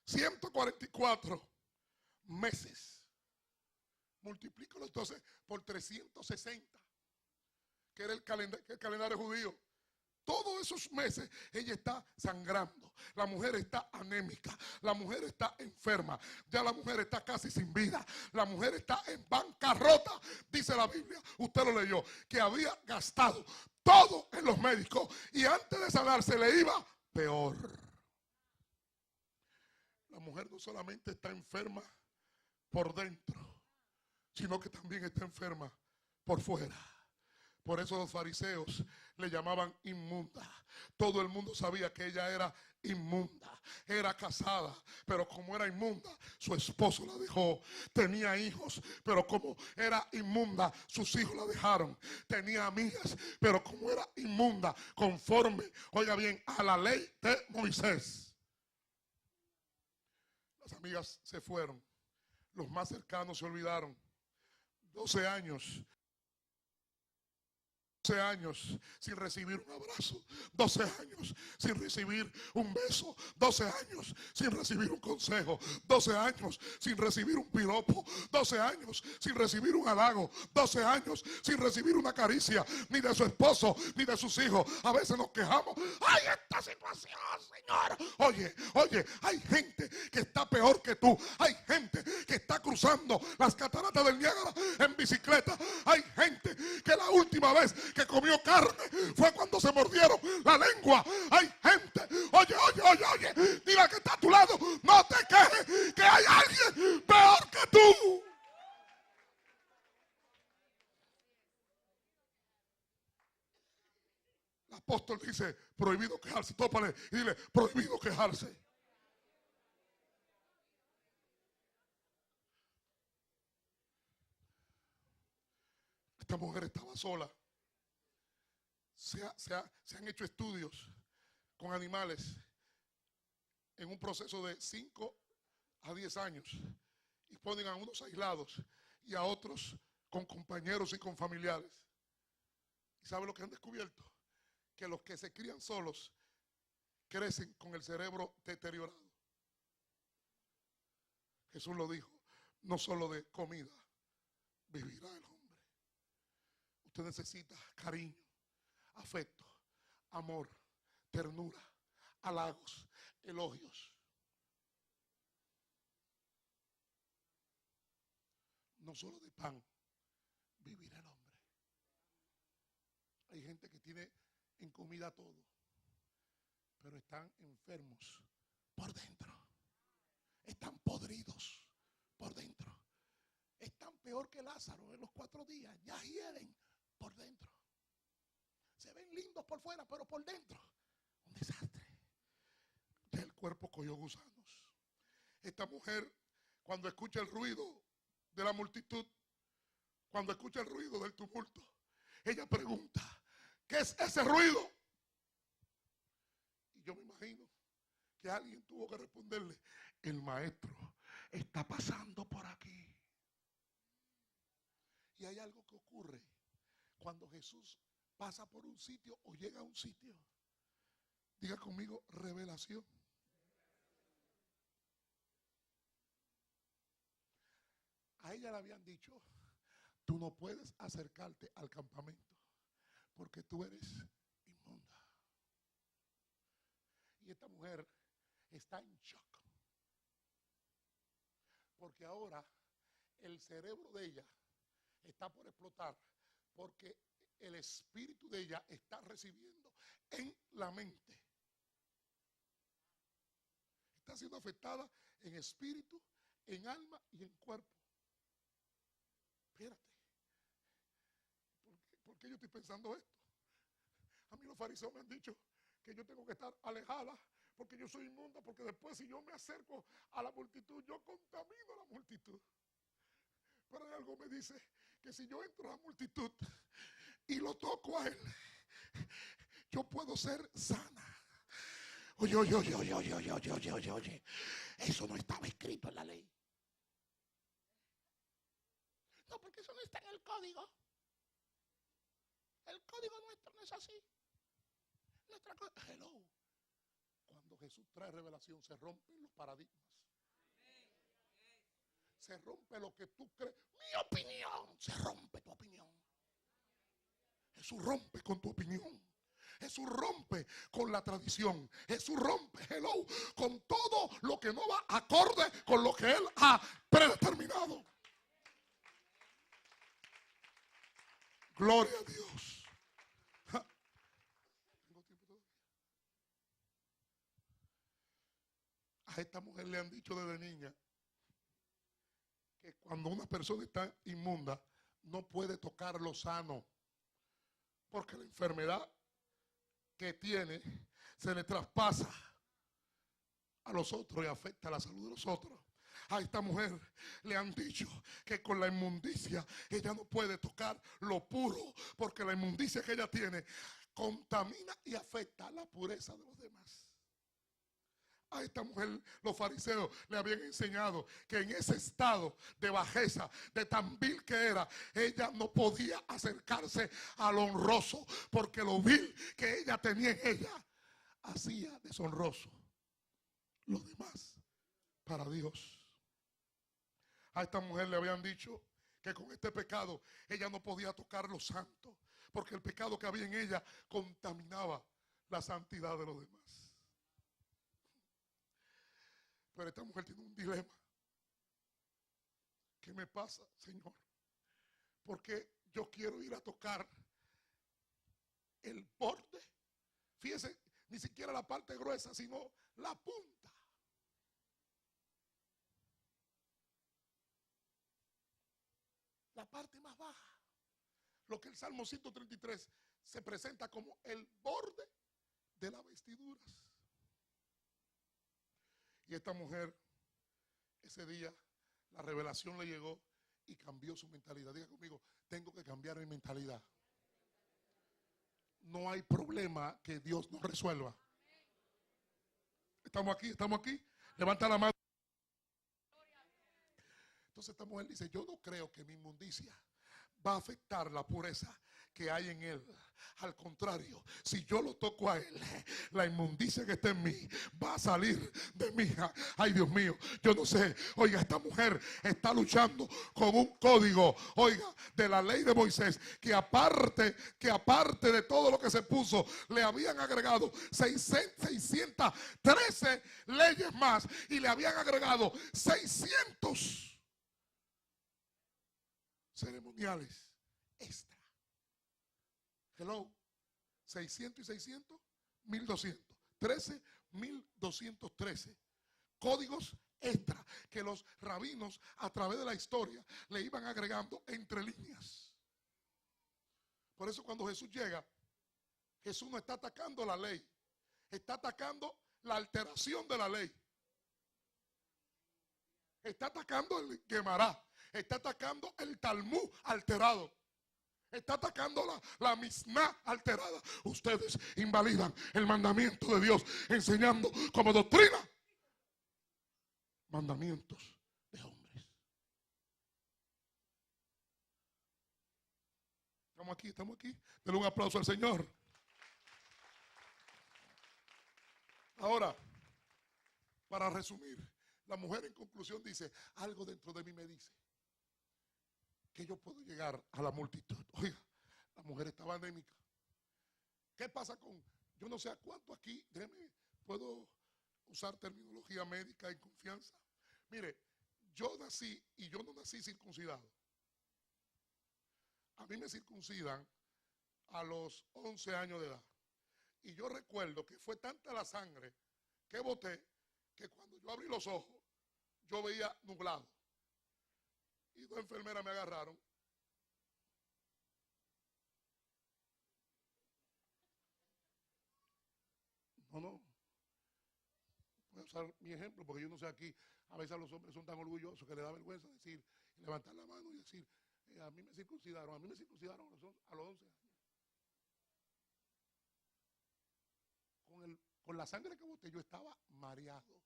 144 meses. Multiplícalo entonces por 360, que era el calendario judío. Todos esos meses ella está sangrando. La mujer está anémica. La mujer está enferma. Ya la mujer está casi sin vida. La mujer está en bancarrota. Dice la Biblia, usted lo leyó, que había gastado todo en los médicos y antes de sanarse le iba peor. La mujer no solamente está enferma por dentro, sino que también está enferma por fuera. Por eso los fariseos le llamaban inmunda. Todo el mundo sabía que ella era inmunda. Era casada, pero como era inmunda, su esposo la dejó. Tenía hijos, pero como era inmunda, sus hijos la dejaron. Tenía amigas, pero como era inmunda, conforme, oiga bien, a la ley de Moisés. Las amigas se fueron. Los más cercanos se olvidaron. 12 años. 12 años sin recibir un abrazo, 12 años sin recibir un beso, 12 años sin recibir un consejo, 12 años sin recibir un piropo, 12 años sin recibir un halago, 12 años sin recibir una caricia, ni de su esposo, ni de sus hijos. A veces nos quejamos, ¡ay, esta situación, Señor! Oye, hay gente que está peor que tú, hay gente que está cruzando las cataratas del Niágara en bicicleta, hay gente que la última vez que comió carne fue cuando se mordieron la lengua. Hay gente, oye, dile que está a tu lado, no te quejes, que hay alguien peor que tú. El apóstol dice, prohibido quejarse, tópale y dile, prohibido quejarse. Esta mujer estaba sola. Se han hecho estudios con animales en un proceso de 5 a 10 años y ponen a unos aislados y a otros con compañeros y con familiares. ¿Y sabe lo que han descubierto? Que los que se crían solos crecen con el cerebro deteriorado. Jesús lo dijo, no solo de comida vivirá el hombre. Usted necesita cariño, afecto, amor, ternura, halagos, elogios. No solo de pan vivirá el hombre. Hay gente que tiene en comida todo, pero están enfermos por dentro. Están podridos por dentro. Están peor que Lázaro en los 4 días. Ya hieden por dentro. Se ven lindos por fuera, pero por dentro un desastre. El cuerpo cogió gusanos. Esta mujer, cuando escucha el ruido de la multitud, cuando escucha el ruido del tumulto, ella pregunta, ¿qué es ese ruido? Y yo me imagino que alguien tuvo que responderle, el maestro está pasando por aquí. Y hay algo que ocurre cuando Jesús pasa por un sitio o llega a un sitio. Diga conmigo, revelación. A ella le habían dicho, tú no puedes acercarte al campamento porque tú eres inmunda. Y esta mujer está en shock. Porque ahora el cerebro de ella está por explotar. Porque el espíritu de ella está recibiendo en la mente. Está siendo afectada en espíritu, en alma y en cuerpo. Espérate. ¿Por qué yo estoy pensando esto? A mí los fariseos me han dicho que yo tengo que estar alejada porque yo soy inmunda, porque después si yo me acerco a la multitud, yo contamino a la multitud. Pero hay algo que me dice que si yo entro a la multitud y lo toco a él, yo puedo ser sana. Oye, oye, oye, oye, oye, oye, oye, oye, oye, oye. Eso no estaba escrito en la ley. No, porque eso no está en el código. El código nuestro no es así. Nuestra cosa, hello. Cuando Jesús trae revelación, se rompen los paradigmas. Se rompe lo que tú crees. Mi opinión. Se rompe tu opinión. Jesús rompe con tu opinión. Jesús rompe con la tradición. Jesús rompe, hello, con todo lo que no va acorde con lo que Él ha predeterminado. Gloria a Dios. ¿Tengo tiempo todavía? A esta mujer le han dicho desde niña que cuando una persona está inmunda no puede tocar lo sano, porque la enfermedad que tiene se le traspasa a los otros y afecta la salud de los otros. A esta mujer le han dicho que con la inmundicia ella no puede tocar lo puro, porque la inmundicia que ella tiene contamina y afecta la pureza de los demás. A esta mujer los fariseos le habían enseñado que en ese estado de bajeza, de tan vil que era, ella no podía acercarse a lo honroso, porque lo vil que ella tenía en ella hacía deshonroso los demás para Dios. A esta mujer le habían dicho que con este pecado ella no podía tocar lo santo, porque el pecado que había en ella contaminaba la santidad de los demás. Pero esta mujer tiene un dilema. ¿Qué me pasa, Señor? Porque yo quiero ir a tocar el borde. Fíjese, ni siquiera la parte gruesa, sino la punta. La parte más baja. Lo que el Salmo 133 se presenta como el borde de las vestiduras. Y esta mujer, ese día, la revelación le llegó y cambió su mentalidad. Diga conmigo, tengo que cambiar mi mentalidad. No hay problema que Dios no resuelva. Estamos aquí, estamos aquí. Levanta la mano. Entonces esta mujer dice, yo no creo que mi inmundicia va a afectar la pureza que hay en él. Al contrario, si yo lo toco a él, la inmundicia que está en mí va a salir de mí. Ay, Dios mío, yo no sé. Oiga, esta mujer está luchando con un código, oiga, de la ley de Moisés, que aparte de todo lo que se puso, le habían agregado 613 leyes más, y le habían agregado 600 ceremoniales extra. Hello, 600 y 600, 1200. 13,213 códigos extra que los rabinos a través de la historia le iban agregando entre líneas. Por eso cuando Jesús llega, Jesús no está atacando la ley, está atacando la alteración de la ley. Está atacando el Gemará, está atacando el Talmud alterado. Está atacando la Misná alterada. Ustedes invalidan el mandamiento de Dios enseñando como doctrina mandamientos de hombres. Estamos aquí, estamos aquí. Denle un aplauso al Señor. Ahora, para resumir, la mujer en conclusión dice, algo dentro de mí me dice que yo puedo llegar a la multitud. Oiga, la mujer estaba anémica. ¿Qué pasa con, yo no sé a cuánto aquí, déjeme, puedo usar terminología médica en confianza? Mire, yo nací y yo no nací circuncidado. A mí me circuncidan a los 11 años de edad. Y yo recuerdo que fue tanta la sangre que boté que cuando yo abrí los ojos, yo veía nublado. Y dos enfermeras me agarraron. No. Voy a usar mi ejemplo porque yo no sé aquí. A veces los hombres son tan orgullosos que les da vergüenza decir, levantar la mano y decir, a mí me circuncidaron. A mí me circuncidaron a los 11 años. Con la sangre que boté yo estaba mareado.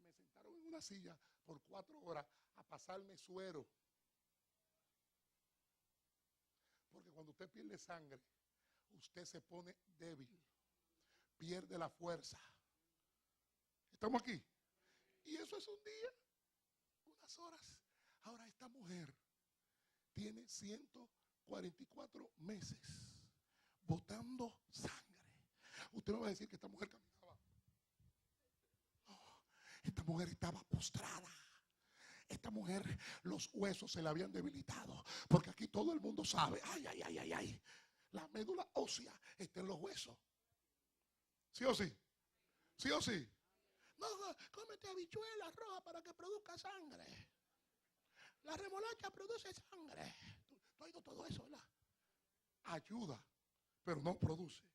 Me sentaron en una silla por 4 horas a pasarme suero. Porque cuando usted pierde sangre, usted se pone débil, pierde la fuerza. ¿Estamos aquí? Y eso es un día, unas horas. Ahora esta mujer tiene 144 meses botando sangre. Usted me va a decir que esta mujer caminaba. No, esta mujer estaba postrada. Esta mujer, los huesos se le habían debilitado. Porque aquí todo el mundo sabe, ay, la médula ósea está en los huesos. ¿Sí o sí? ¿Sí o sí? No, cómete habichuelas rojas para que produzca sangre. La remolacha produce sangre. ¿Tú has oído todo eso, verdad? Ayuda, pero no produce.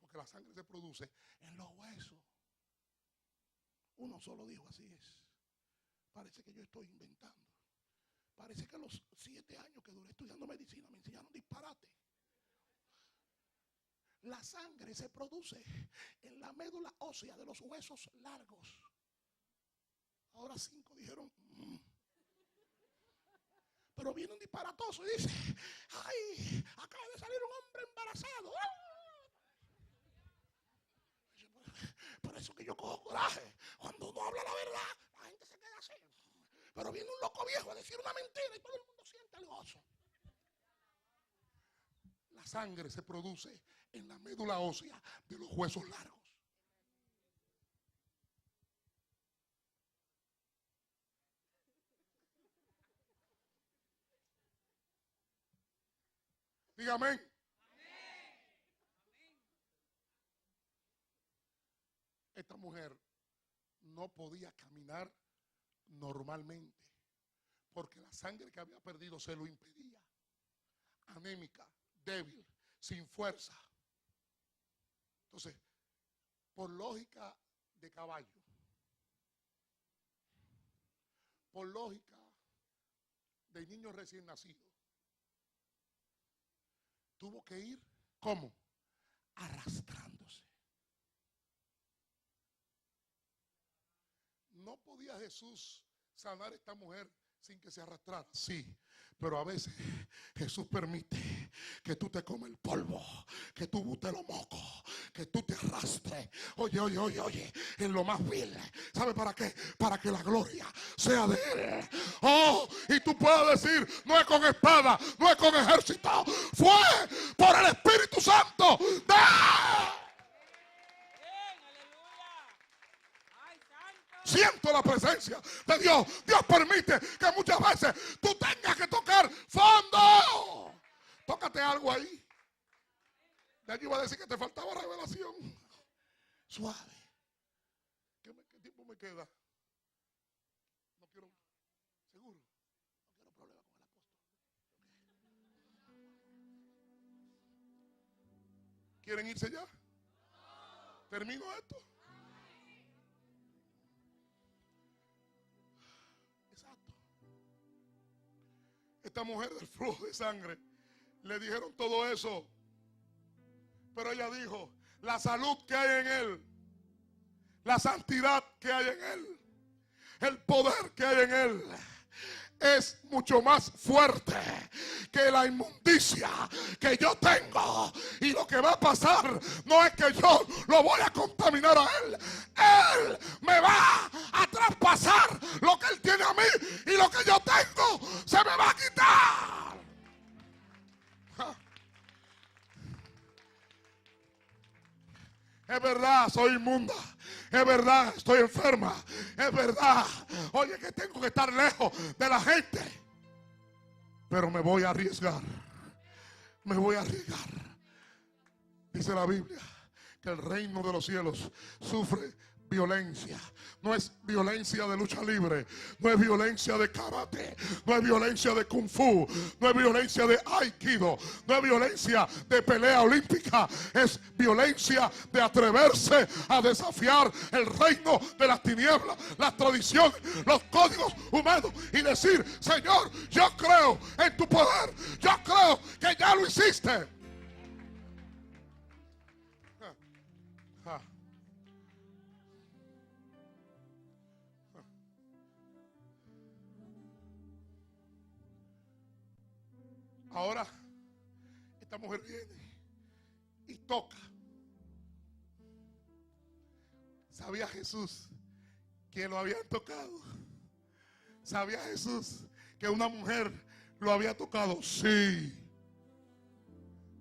Porque la sangre se produce en los huesos. Uno solo dijo, así es. Parece que yo estoy inventando. Parece que a los 7 años que duré estudiando medicina me enseñaron disparate. La sangre se produce en la médula ósea de los huesos largos. Ahora 5 dijeron, Pero viene un disparatoso y dice, ay, acaba de salir un hombre embarazado. Por eso que yo cojo coraje. Cuando uno habla la verdad, la gente se queda así. Pero viene un loco viejo a decir una mentira y todo el mundo siente el gozo. La sangre se produce en la médula ósea de los huesos largos. Dígame. Amén. Esta mujer no podía caminar normalmente porque la sangre que había perdido se lo impedía. Anémica, débil, sin fuerza. Entonces, por lógica de caballo, por lógica de niño recién nacido, tuvo que ir, ¿cómo? Arrastrándose. ¿No podía Jesús sanar a esta mujer sin que se arrastrara? Sí, pero a veces Jesús permite que tú te comes el polvo, que tú botes los mocos, que tú te arrastres. Oye, en lo más vil. ¿Sabe para qué? Para que la gloria sea de Él. Oh, y tú puedes decir, no es con espada, no es con ejército, fue por el Espíritu Santo de Siento la presencia de Dios. Dios permite que muchas veces tú tengas que tocar fondo. Tócate algo ahí. De allí iba a decir que te faltaba revelación. Suave. ¿Qué tiempo me queda? No quiero, seguro, no quiero problema con el apóstol. ¿Quieren irse ya? ¿Termino esto? Esta mujer del flujo de sangre, le dijeron todo eso, pero ella dijo, la salud que hay en él, la santidad que hay en él, el poder que hay en él, es mucho más fuerte que la inmundicia que yo tengo. Y lo que va a pasar no es que yo lo voy a contaminar a él. Él me va a traspasar lo que él tiene a mí, y lo que yo tengo se me va a quitar. Es verdad, soy inmunda. Es verdad, estoy enferma. Es verdad, oye, que tengo que estar lejos de la gente. pero me voy a arriesgar. Me voy a arriesgar. Dice la Biblia que el reino de los cielos sufre violencia. No es violencia de lucha libre, no es violencia de karate, no es violencia de kung fu, no es violencia de aikido, no es violencia de pelea olímpica, es violencia de atreverse a desafiar el reino de las tinieblas, las tradiciones, los códigos humanos y decir: Señor, yo creo en tu poder, yo creo que ya lo hiciste. Ahora esta mujer viene y toca. ¿Sabía Jesús que lo habían tocado? ¿Sabía Jesús que una mujer lo había tocado? Sí.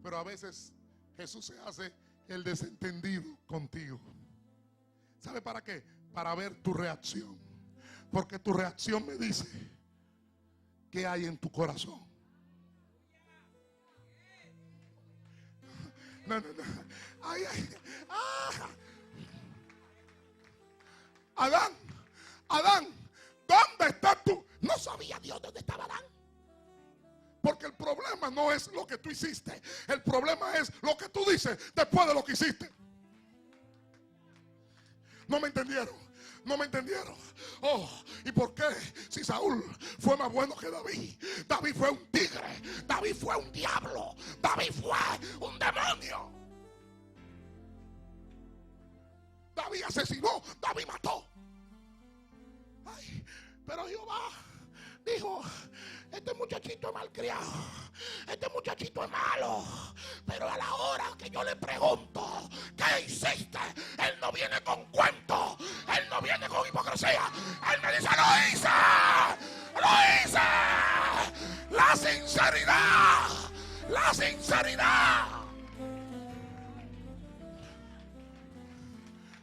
Pero a veces Jesús se hace el desentendido contigo. ¿Sabe para qué? Para ver tu reacción. Porque tu reacción me dice qué hay en tu corazón. No. Ay. Adán, ¿dónde estás tú? No sabía Dios dónde estaba Adán. Porque el problema no es lo que tú hiciste. El problema es lo que tú dices después de lo que hiciste. No me entendieron. No me entendieron. Oh, ¿y por qué? Si Saúl fue más bueno que David. David fue un tigre. David fue un diablo. David fue un demonio. David asesinó. David mató. Ay, pero Jehová dijo: este muchachito es malcriado, este muchachito es malo, pero a la hora que yo le pregunto ¿qué hiciste? Él no viene con cuentos, él no viene con hipocresía, él me dice: lo hice. La sinceridad, la sinceridad.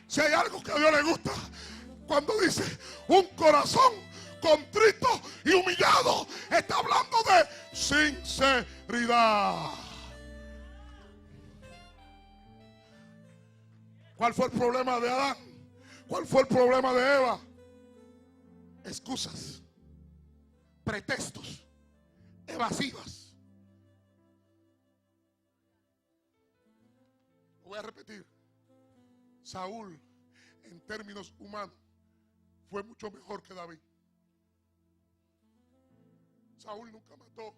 Si hay algo que a Dios le gusta, cuando dice un corazón contrito y humillado, está hablando de sinceridad. ¿Cuál fue el problema de Adán? ¿Cuál fue el problema de Eva? Excusas, pretextos, evasivas. Voy a repetir. Saúl, en términos humanos, fue mucho mejor que David. Saúl nunca mató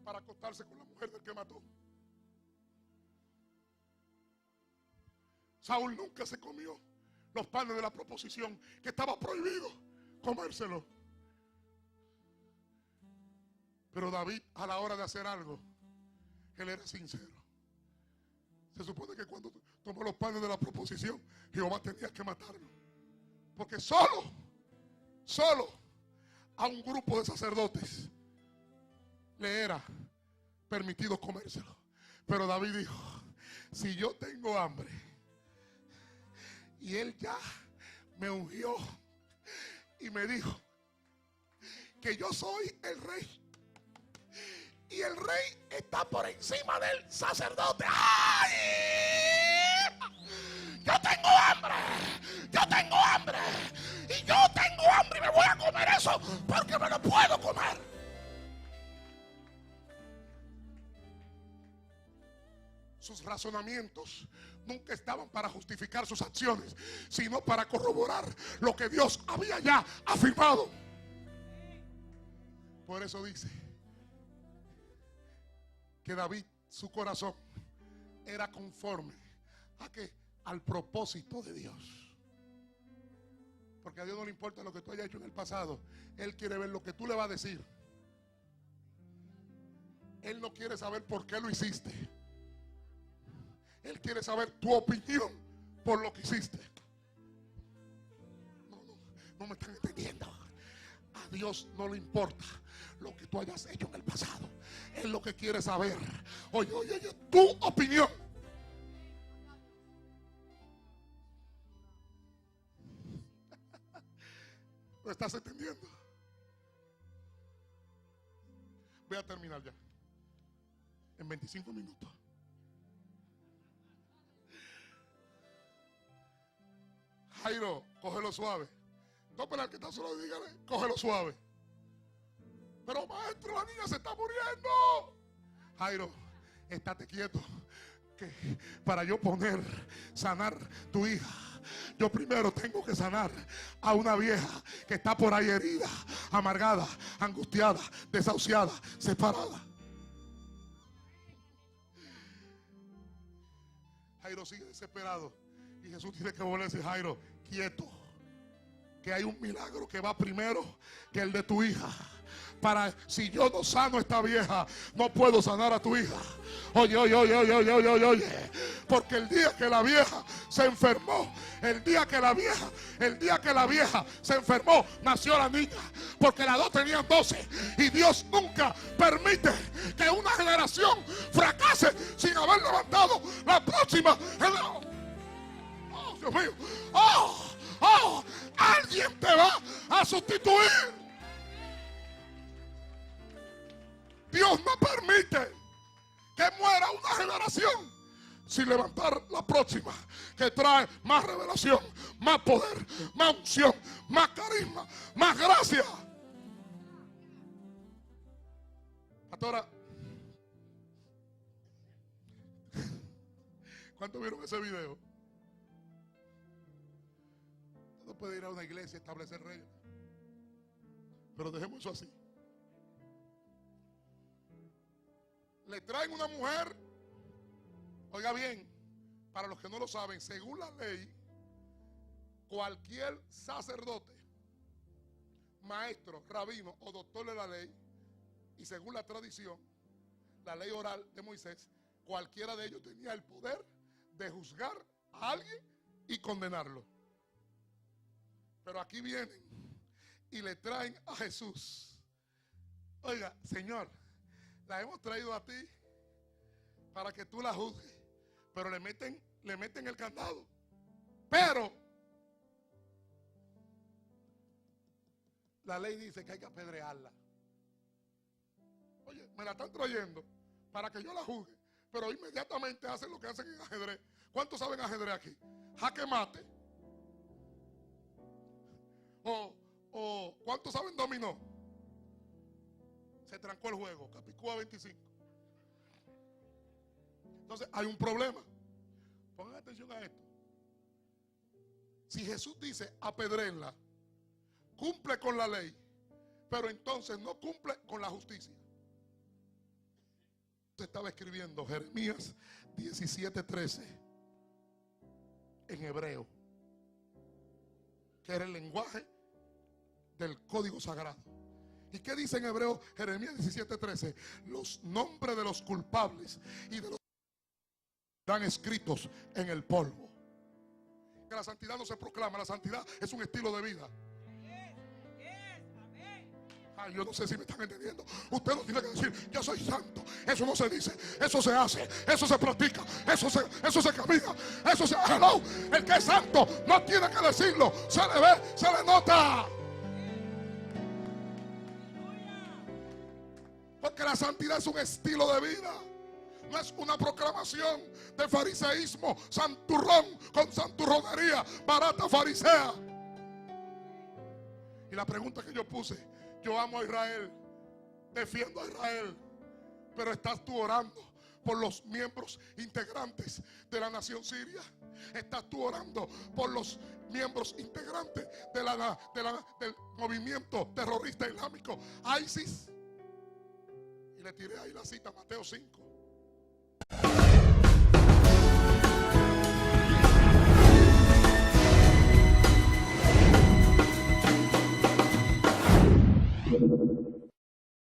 para acostarse con la mujer del que mató. Saúl nunca se comió los panes de la proposición, que estaba prohibido comérselo. Pero David, a la hora de hacer algo, él era sincero. Se supone que cuando tomó los panes de la proposición, Jehová tenía que matarlo. Porque solo a un grupo de sacerdotes le era permitido comérselo. Pero David dijo: si yo tengo hambre y él ya me ungió y me dijo que yo soy el rey, y el rey está por encima del sacerdote. ¡Ay! Yo tengo hambre. Y yo tengo hambre y me voy a comer eso porque me lo puedo comer. Sus razonamientos nunca estaban para justificar sus acciones, sino para corroborar lo que Dios había ya afirmado. Por eso dice que David, su corazón era conforme a que al propósito de Dios. Porque a Dios no le importa lo que tú hayas hecho en el pasado. Él quiere ver lo que tú le vas a decir. Él no quiere saber por qué lo hiciste. Él quiere saber tu opinión por lo que hiciste. No me están entendiendo. A Dios no le importa lo que tú hayas hecho en el pasado. Él lo que quiere saber, oye, tu opinión. ¿Lo estás entendiendo? Ve a terminar ya. En 25 minutos. Jairo, cógelo suave. No, pero al que está solo, dígale, cógelo suave. Pero maestro, la niña se está muriendo. Jairo, estate quieto. Que para yo sanar tu hija, yo primero tengo que sanar a una vieja que está por ahí herida, amargada, angustiada, desahuciada, separada. Jairo sigue desesperado y Jesús tiene que volver a decir: Jairo, quieto, que hay un milagro que va primero que el de tu hija. Para si yo no sano a esta vieja, no puedo sanar a tu hija. Oye, oye, oye, oye, oye, oye, oye. Porque el día que la vieja se enfermó, el día que la vieja se enfermó, nació la niña. Porque las dos tenían 12. Y Dios nunca permite que una generación fracase sin haber levantado la próxima generación. Oh, Dios mío. Oh, alguien te va a sustituir. Dios no permite que muera una generación sin levantar la próxima, que trae más revelación, más poder, más unción, más carisma, más gracia. Pastora, ¿cuántos vieron ese video? No puede ir a una iglesia y establecer reglas, pero dejemos eso así. Le traen una mujer, oiga bien, para los que no lo saben, según la ley, cualquier sacerdote, maestro, rabino o doctor de la ley, y según la tradición, la ley oral de Moisés, cualquiera de ellos tenía el poder de juzgar a alguien y condenarlo. Pero aquí vienen y le traen a Jesús. Oiga, Señor, la hemos traído a ti para que tú la juzgues, pero le meten el candado. Pero la ley dice que hay que apedrearla. Oye, me la están trayendo para que yo la juzgue, pero inmediatamente hacen lo que hacen en ajedrez. ¿Cuántos saben ajedrez aquí? Jaque mate. O ¿cuántos saben dominó? Se trancó el juego, Capicúa 25. Entonces hay un problema. Pongan atención a esto. Si Jesús dice apedréenla, cumple con la ley, pero entonces no cumple con la justicia. Se estaba escribiendo Jeremías 17:13 en hebreo, que era el lenguaje del código sagrado. ¿Y qué dice en hebreo Jeremías 17:13? Los nombres de los culpables y de los que están escritos en el polvo. Que la santidad no se proclama, la santidad es un estilo de vida. Ay, yo no sé si me están entendiendo. Usted no tiene que decir yo soy santo. Eso no se dice, eso se hace, eso se practica, eso se camina, eso se... Hello. El que es santo no tiene que decirlo, se le ve, se le nota. Porque la santidad es un estilo de vida. No es una proclamación de fariseísmo, santurrón con santurronería, barata farisea. Y la pregunta que yo puse: yo amo a Israel, defiendo a Israel, pero ¿estás tú orando por los miembros integrantes de la nación siria? ¿Estás tú orando por los miembros integrantes del movimiento terrorista islámico ISIS? Y le tiré ahí la cita, Mateo 5.